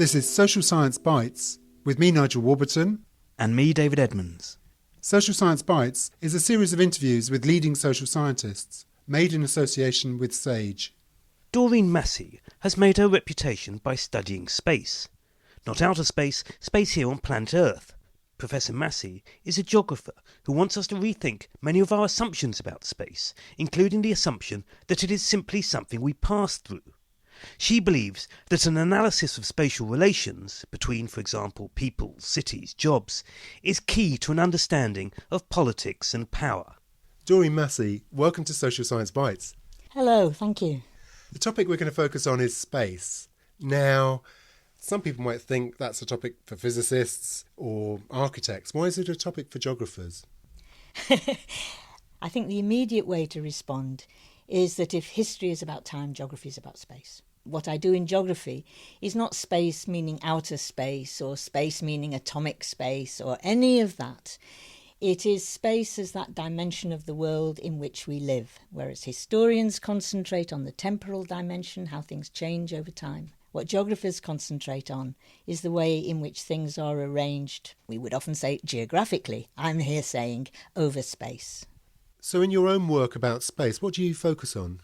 This is Social Science Bites with me, Nigel Warburton. And me, David Edmonds. Social Science Bites is a series of interviews with leading social scientists, made in association with SAGE. Doreen Massey has made her reputation by studying space. Not outer space, space here on planet Earth. Professor Massey is a geographer who wants us to rethink many of our assumptions about space, including the assumption that it is simply something we pass through. She believes that an analysis of spatial relations between, for example, people, cities, jobs, is key to an understanding of politics and power. Doreen Massey, welcome to Social Science Bites. Hello, thank you. The topic we're going to focus on is space. Now, some people might think that's a topic for physicists or architects. Why is it a topic for geographers? I think the immediate way to respond is that if history is about time, geography is about space. What I do in geography is not space meaning outer space or space meaning atomic space or any of that. It is space as that dimension of the world in which we live, whereas historians concentrate on the temporal dimension, how things change over time. What geographers concentrate on is the way in which things are arranged, we would often say geographically. I'm here saying over space. So in your own work about space, what do you focus on?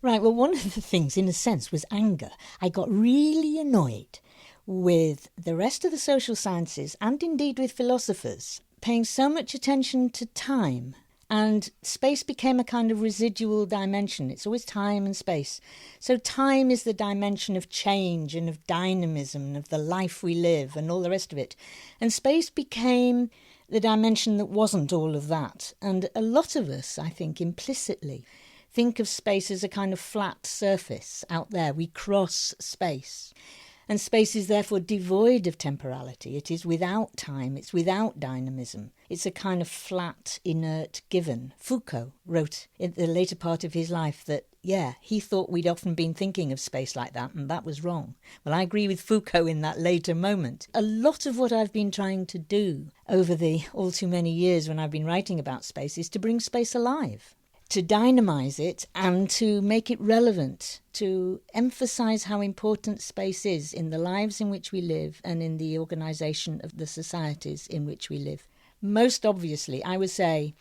Right, well, one of the things, in a sense, was anger. I got really annoyed with the rest of the social sciences, and indeed with philosophers, paying so much attention to time. And space became a kind of residual dimension. It's always time and space. So time is the dimension of change and of dynamism and of the life we live and all the rest of it. And space became the dimension that wasn't all of that. And a lot of us, I think, implicitly think of space as a kind of flat surface out there. We cross space. And space is therefore devoid of temporality. It is without time. It's without dynamism. It's a kind of flat, inert given. Foucault wrote in the later part of his life that, he thought we'd often been thinking of space like that, and that was wrong. Well, I agree with Foucault in that later moment. A lot of what I've been trying to do over the all too many years when I've been writing about space is to bring space alive, to dynamise it and to make it relevant, to emphasise how important space is in the lives in which we live and in the organisation of the societies in which we live. Most obviously, I would say,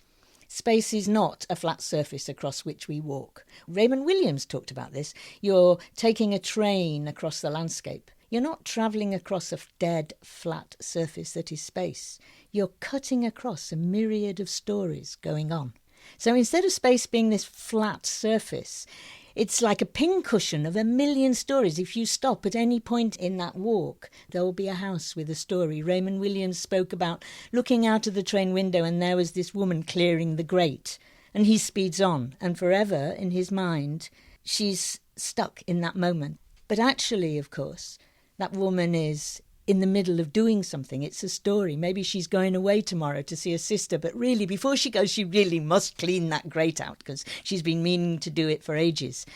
space is not a flat surface across which we walk. Raymond Williams talked about this. You're taking a train across the landscape. You're not travelling across a dead, flat surface that is space. You're cutting across a myriad of stories going on. So instead of space being this flat surface, it's like a pincushion of a million stories. If you stop at any point in that walk, there will be a house with a story. Raymond Williams spoke about looking out of the train window and there was this woman clearing the grate. And he speeds on, and forever, in his mind, she's stuck in that moment. But actually, of course, that woman is in the middle of doing something. It's a story. Maybe she's going away tomorrow to see her sister, but really, before she goes, she really must clean that grate out because she's been meaning to do it for ages.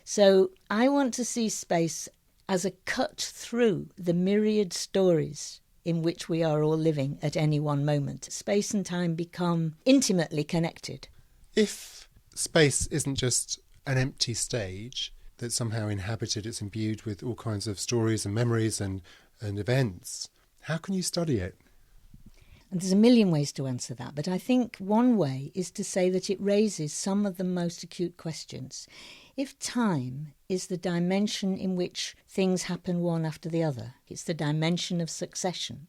So I want to see space as a cut through the myriad stories in which we are all living at any one moment. Space and time become intimately connected. If space isn't just an empty stage that's somehow inhabited, it's imbued with all kinds of stories and memories and events, how can you study it? And there's a million ways to answer that, but I think one way is to say that it raises some of the most acute questions. If time is the dimension in which things happen one after the other, it's the dimension of succession,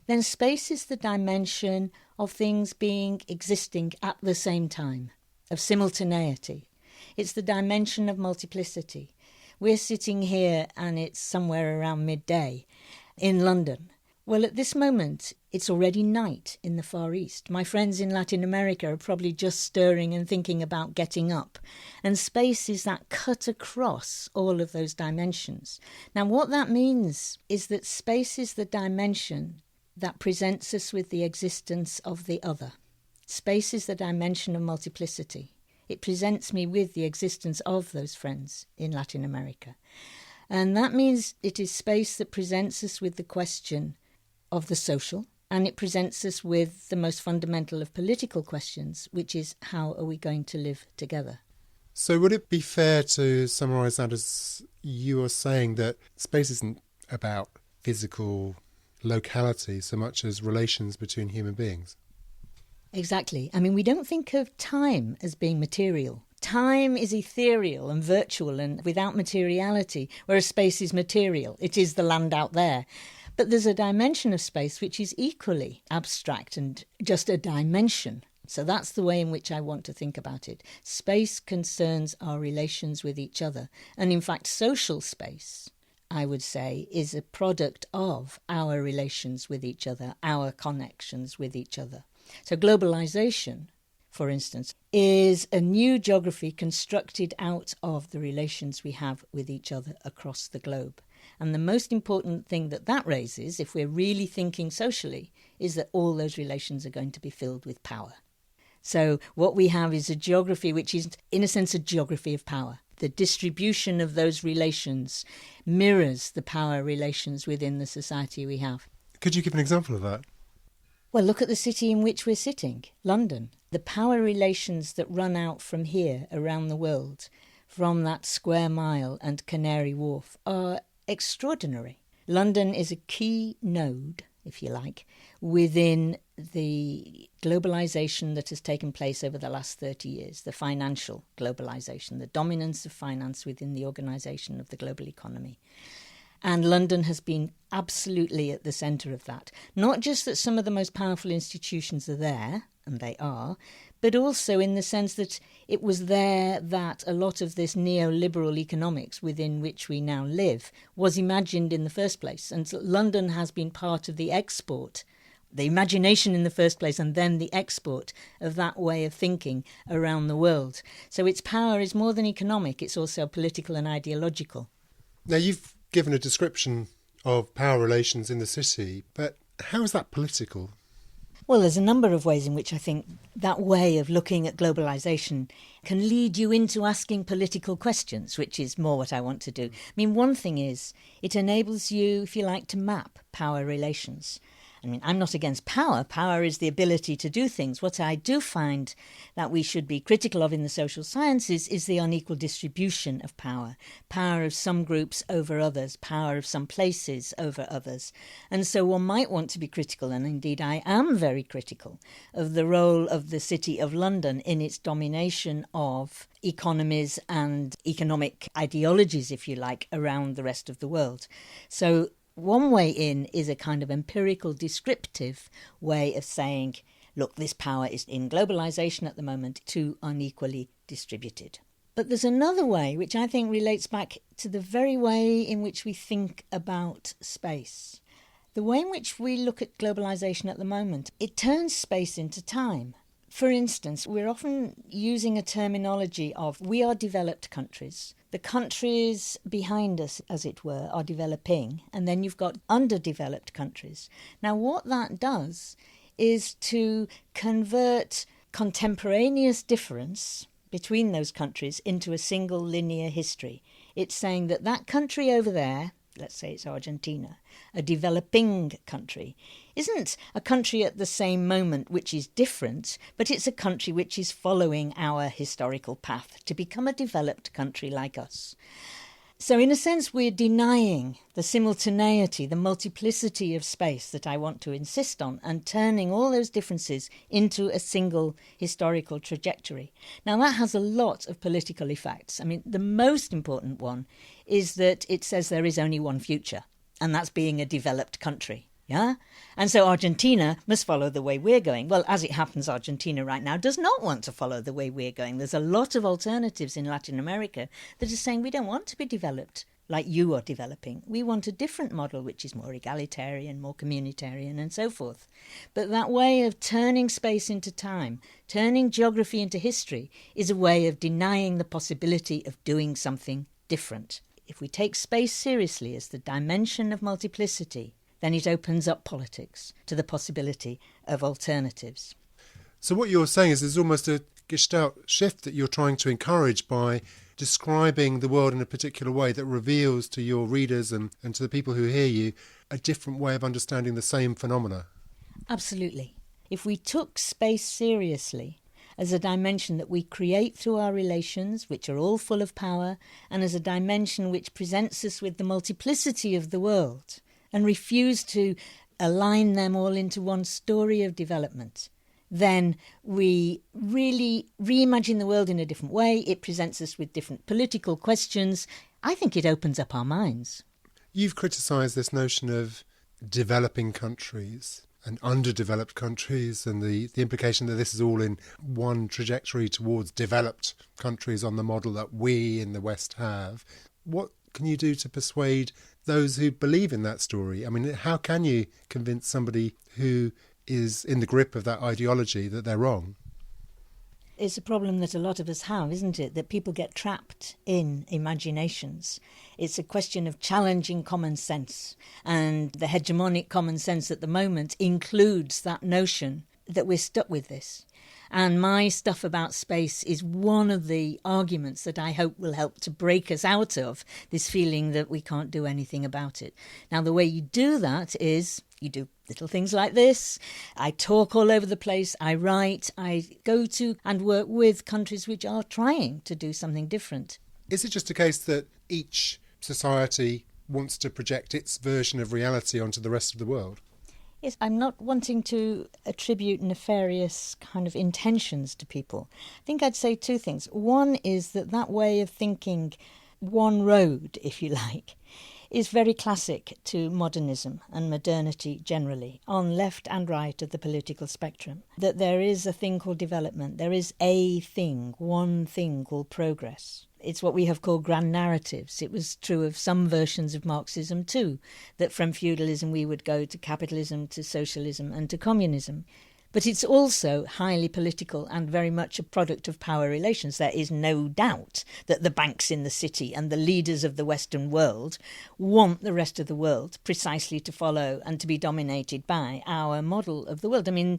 then space is the dimension of things existing at the same time, of simultaneity. It's the dimension of multiplicity. We're sitting here and it's somewhere around midday in London. Well, at this moment, it's already night in the Far East. My friends in Latin America are probably just stirring and thinking about getting up. And space is that cut across all of those dimensions. Now, what that means is that space is the dimension that presents us with the existence of the other. Space is the dimension of multiplicity. It presents me with the existence of those friends in Latin America. And that means it is space that presents us with the question of the social, and it presents us with the most fundamental of political questions, which is how are we going to live together? So would it be fair to summarise that as you are saying that space isn't about physical locality so much as relations between human beings. Exactly. I mean, we don't think of time as being material. Time is ethereal and virtual and without materiality, whereas space is material. It is the land out there. But there's a dimension of space which is equally abstract and just a dimension. So that's the way in which I want to think about it. Space concerns our relations with each other. And in fact, social space, I would say, is a product of our relations with each other, our connections with each other. So globalization, for instance, is a new geography constructed out of the relations we have with each other across the globe. And the most important thing that raises, if we're really thinking socially, is that all those relations are going to be filled with power. So what we have is a geography which is, in a sense, a geography of power. The distribution of those relations mirrors the power relations within the society we have. Could you give an example of that? Well, look at the city in which we're sitting, London. The power relations that run out from here around the world, from that square mile and Canary Wharf, are extraordinary. London is a key node, if you like, within the globalisation that has taken place over the last 30 years, the financial globalisation, the dominance of finance within the organisation of the global economy. And London has been absolutely at the centre of that. Not just that some of the most powerful institutions are there, and they are, but also in the sense that it was there that a lot of this neoliberal economics within which we now live was imagined in the first place. And so London has been part of the export, the imagination in the first place, and then the export of that way of thinking around the world. So its power is more than economic, it's also political and ideological. Now, you've given a description of power relations in the city, but how is that political? Well, there's a number of ways in which I think that way of looking at globalisation can lead you into asking political questions, which is more what I want to do. I mean, one thing is it enables you, if you like, to map power relations. I mean, I'm not against power. Power is the ability to do things. What I do find that we should be critical of in the social sciences is the unequal distribution of power. Power of some groups over others, power of some places over others. And so one might want to be critical, and indeed I am very critical, of the role of the City of London in its domination of economies and economic ideologies, if you like, around the rest of the world. So one way in is a kind of empirical, descriptive way of saying, look, this power is in globalisation at the moment too unequally distributed. But there's another way which I think relates back to the very way in which we think about space. The way in which we look at globalisation at the moment, it turns space into time. For instance, we're often using a terminology of we are developed countries. The countries behind us, as it were, are developing, and then you've got underdeveloped countries. Now, what that does is to convert contemporaneous difference between those countries into a single linear history. It's saying that that country over there, let's say it's Argentina, a developing country, isn't a country at the same moment which is different, but it's a country which is following our historical path to become a developed country like us. So in a sense, we're denying the simultaneity, the multiplicity of space that I want to insist on, and turning all those differences into a single historical trajectory. Now, that has a lot of political effects. I mean, the most important one is that it says there is only one future, and that's being a developed country. Yeah? And so Argentina must follow the way we're going. Well, as it happens, Argentina right now does not want to follow the way we're going. There's a lot of alternatives in Latin America that are saying we don't want to be developed like you are developing. We want a different model which is more egalitarian, more communitarian and so forth. But that way of turning space into time, turning geography into history, is a way of denying the possibility of doing something different. If we take space seriously as the dimension of multiplicity, then it opens up politics to the possibility of alternatives. So what you're saying is there's almost a Gestalt shift that you're trying to encourage by describing the world in a particular way that reveals to your readers and to the people who hear you a different way of understanding the same phenomena. Absolutely. If we took space seriously as a dimension that we create through our relations, which are all full of power, and as a dimension which presents us with the multiplicity of the world, and refuse to align them all into one story of development, then we really reimagine the world in a different way. It presents us with different political questions. I think it opens up our minds. You've criticised this notion of developing countries and underdeveloped countries, and the implication that this is all in one trajectory towards developed countries on the model that we in the West have. What can you do to persuade those who believe in that story? I mean, how can you convince somebody who is in the grip of that ideology that they're wrong? It's a problem that a lot of us have, isn't it? That people get trapped in imaginations. It's a question of challenging common sense. And the hegemonic common sense at the moment includes that notion that we're stuck with this. And my stuff about space is one of the arguments that I hope will help to break us out of this feeling that we can't do anything about it. Now, the way you do that is you do little things like this. I talk all over the place. I write. I go to and work with countries which are trying to do something different. Is it just a case that each society wants to project its version of reality onto the rest of the world? Yes, I'm not wanting to attribute nefarious kind of intentions to people. I think I'd say two things. One is that way of thinking, one road, if you like, is very classic to modernism and modernity generally, on left and right of the political spectrum. That there is a thing called development. There is a thing, one thing called progress. It's what we have called grand narratives. It was true of some versions of Marxism too, that from feudalism we would go to capitalism, to socialism and to communism. But it's also highly political and very much a product of power relations. There is no doubt that the banks in the city and the leaders of the Western world want the rest of the world precisely to follow and to be dominated by our model of the world. I mean,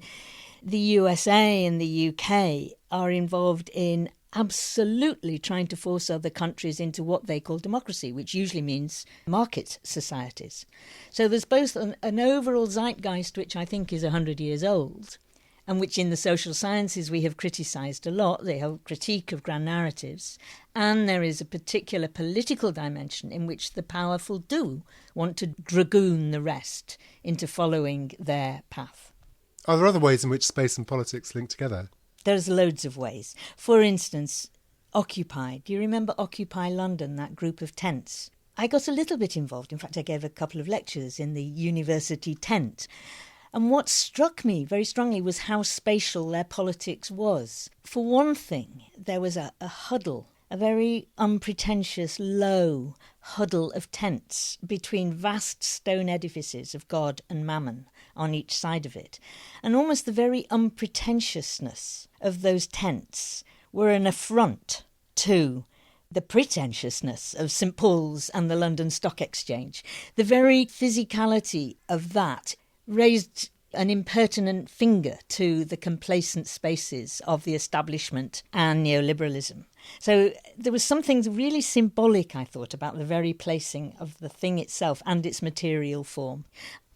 the USA and the UK are involved in absolutely trying to force other countries into what they call democracy, which usually means market societies. So there's both an overall zeitgeist, which I think is 100 years old, and which in the social sciences we have criticised a lot, the whole critique of grand narratives, and there is a particular political dimension in which the powerful do want to dragoon the rest into following their path. Are there other ways in which space and politics link together? There's loads of ways. For instance, Occupy. Do you remember Occupy London, that group of tents? I got a little bit involved. In fact, I gave a couple of lectures in the university tent. And what struck me very strongly was how spatial their politics was. For one thing, there was a huddle, a very unpretentious, low huddle of tents between vast stone edifices of God and Mammon on each side of it. And almost the very unpretentiousness of those tents were an affront to the pretentiousness of St Paul's and the London Stock Exchange. The very physicality of that raised an impertinent finger to the complacent spaces of the establishment and neoliberalism. So there was something really symbolic, I thought, about the very placing of the thing itself and its material form.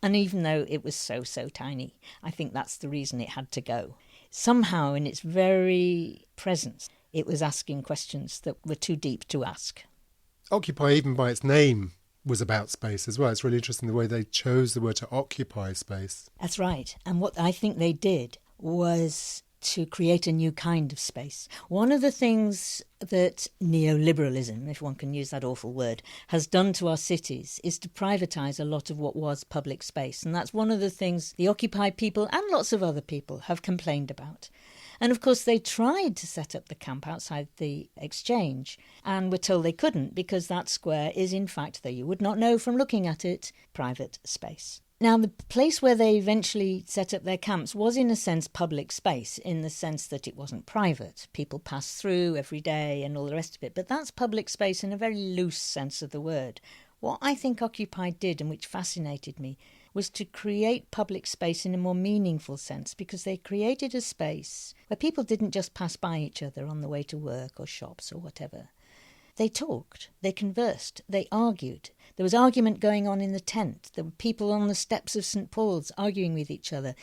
And even though it was so tiny, I think that's the reason it had to go. Somehow, in its very presence, it was asking questions that were too deep to ask. Occupy, even by its name, was about space as well. It's really interesting the way they chose the word to occupy space. That's right. And what I think they did was to create a new kind of space. One of the things that neoliberalism, if one can use that awful word, has done to our cities is to privatise a lot of what was public space. And that's one of the things the Occupy people and lots of other people have complained about. And of course they tried to set up the camp outside the exchange and were told they couldn't because that square is in fact, though you would not know from looking at it, private space. Now, the place where they eventually set up their camps was, in a sense, public space, in the sense that it wasn't private. People passed through every day and all the rest of it. But that's public space in a very loose sense of the word. What I think Occupy did, and which fascinated me, was to create public space in a more meaningful sense, because they created a space where people didn't just pass by each other on the way to work or shops or whatever. They talked, they conversed, they argued. There was argument going on in the tent. There were people on the steps of St Paul's arguing with each other.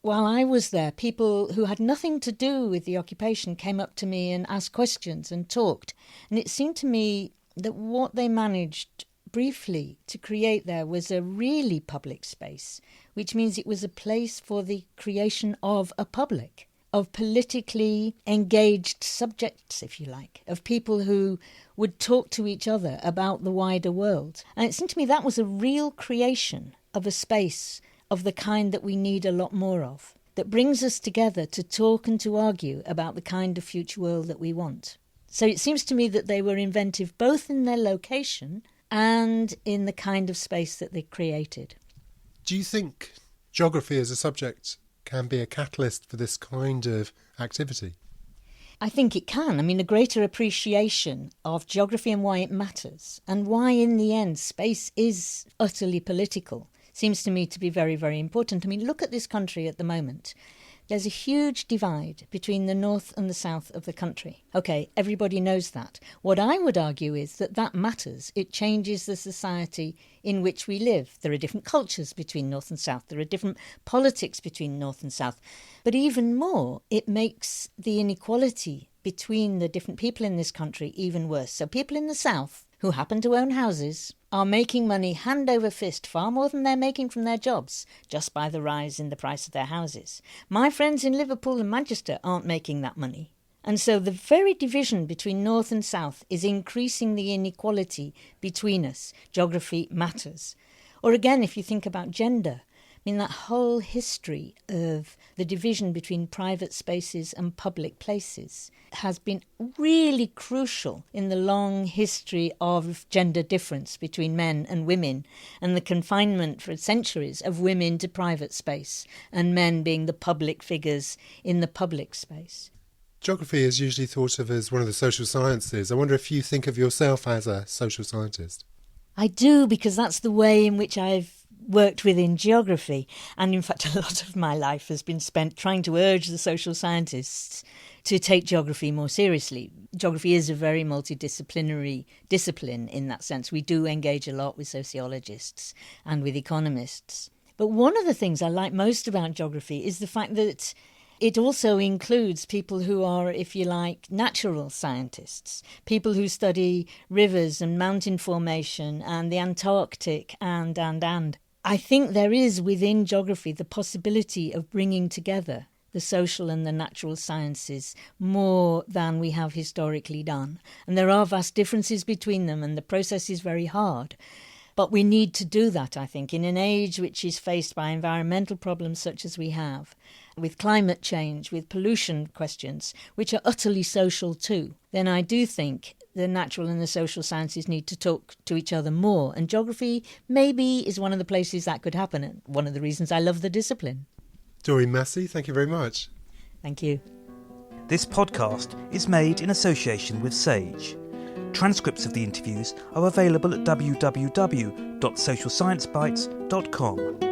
while I was there, people who had nothing to do with the occupation came up to me and asked questions and talked. And it seemed to me that what they managed briefly to create there was a really public space, which means it was a place for the creation of a public, of politically engaged subjects, if you like, of people who would talk to each other about the wider world. And it seemed to me that was a real creation of a space of the kind that we need a lot more of, that brings us together to talk and to argue about the kind of future world that we want. So it seems to me that they were inventive both in their location and in the kind of space that they created. Do you think geography as a subject can be a catalyst for this kind of activity? I think it can. I mean, a greater appreciation of geography and why it matters, and why, in the end, space is utterly political, seems to me to be very, very important. I mean, look at this country at the moment. There's a huge divide between the north and the south of the country. OK, everybody knows that. What I would argue is that that matters. It changes the society in which we live. There are different cultures between north and south. There are different politics between north and south. But even more, it makes the inequality between the different people in this country even worse. So people in the south who happen to own houses are making money hand over fist, far more than they're making from their jobs, just by the rise in the price of their houses. My friends in Liverpool and Manchester aren't making that money. And so the very division between north and south is increasing the inequality between us. Geography matters. Or again, if you think about gender, I mean, that whole history of the division between private spaces and public places has been really crucial in the long history of gender difference between men and women, and the confinement for centuries of women to private space and men being the public figures in the public space. Geography is usually thought of as one of the social sciences. I wonder if you think of yourself as a social scientist. I do, because that's the way in which I've worked within geography, and in fact a lot of my life has been spent trying to urge the social scientists to take geography more seriously. Geography is a very multidisciplinary discipline in that sense. We do engage a lot with sociologists and with economists. But one of the things I like most about geography is the fact that it also includes people who are, if you like, natural scientists, people who study rivers and mountain formation and the Antarctic and. I think there is within geography the possibility of bringing together the social and the natural sciences more than we have historically done. And there are vast differences between them, and the process is very hard. But we need to do that, I think, in an age which is faced by environmental problems such as we have, with climate change, with pollution questions, which are utterly social too. Then I do think the natural and the social sciences need to talk to each other more. And geography maybe is one of the places that could happen, and one of the reasons I love the discipline. Doreen Massey, thank you very much. Thank you. This podcast is made in association with Sage. Transcripts of the interviews are available at www.socialsciencebites.com.